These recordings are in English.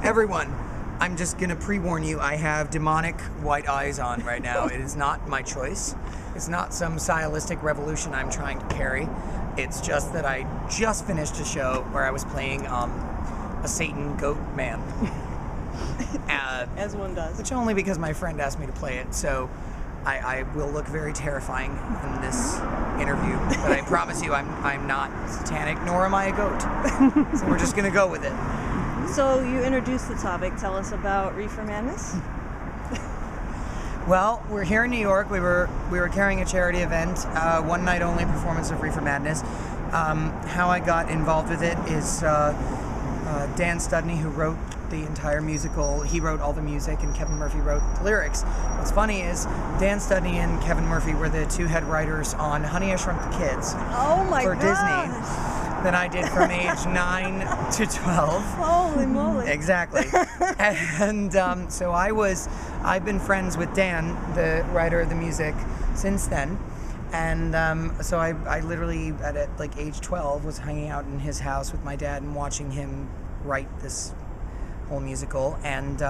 Everyone, I'm just gonna pre-warn you, I have demonic white eyes on right now. It is not my choice. It's not some stylistic revolution I'm trying to carry. It's just that I just finished a show where I was playing a Satan goat man. As one does. Which only because my friend asked me to play it, so I will look very terrifying in this interview, but I promise you I'm not satanic, nor am I a goat. So we're just gonna go with it. So you introduced the topic. Tell us about Reefer Madness. Well, we're here in New York. We were carrying a charity event, one night only performance of Reefer Madness. How I got involved with it is Dan Studney, who wrote the entire musical, he wrote all the music, and Kevin Murphy wrote the lyrics. What's funny is Dan Studney and Kevin Murphy were the two head writers on Honey, I Shrunk the Kids for Disney that I did from age 9 to 12. Holy moly. Exactly. And so I've been friends with Dan, the writer of the music, since then. And so I literally, at like age 12, was hanging out in his house with my dad and watching him write this whole musical, and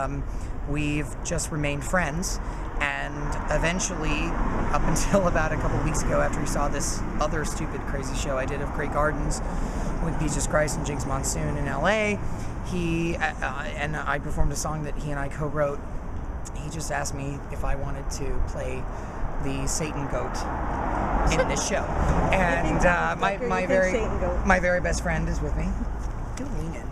we've just remained friends. And eventually, up until about a couple weeks ago, after he saw this other stupid, crazy show I did of Grey Gardens with Jesus Christ and Jinx Monsoon in LA, he and I performed a song that he and I co-wrote. He just asked me if I wanted to play the Satan goat in this show, and my very best friend is with me. Don't lean in.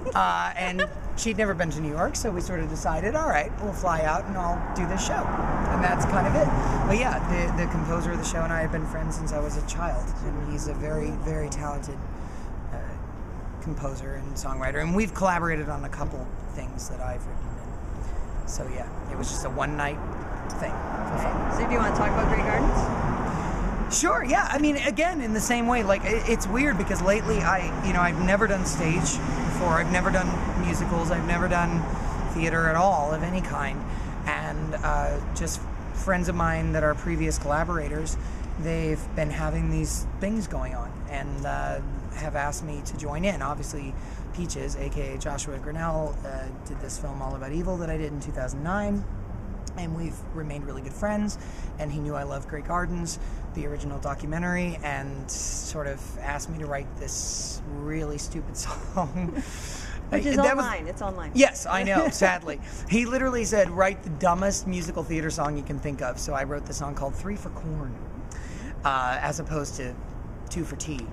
And she'd never been to New York, so we sort of decided, all right, we'll fly out and I'll do this show, and that's kind of it. But yeah, the composer of the show and I have been friends since I was a child, and he's a very, very talented composer and songwriter, and we've collaborated on a couple things that I've written. So yeah, it was just a one-night thing for fun. So do you want to talk about Grey Gardens? Sure, yeah. I mean, again, in the same way, like, it's weird because lately I've never done stage before. I've never done musicals. I've never done theater at all of any kind. And just friends of mine that are previous collaborators, they've been having these things going on and have asked me to join in. Obviously, Peaches, aka Joshua Grinnell, did this film All About Evil that I did in 2009. And we've remained really good friends, and he knew I loved Grey Gardens, the original documentary, and sort of asked me to write this really stupid song. Which is online. It's online. Yes, I know, sadly. He literally said, write the dumbest musical theater song you can think of. So I wrote the song called 3 for Corn, as opposed to 2 for Tea.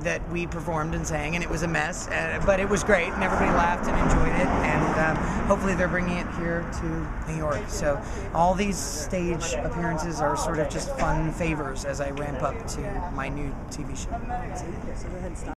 That we performed and sang, and it was a mess, but it was great, and everybody laughed and enjoyed it, and hopefully they're bringing it here to New York. So all these stage appearances are sort of just fun favors as I ramp up to my new TV show. So go ahead and stop.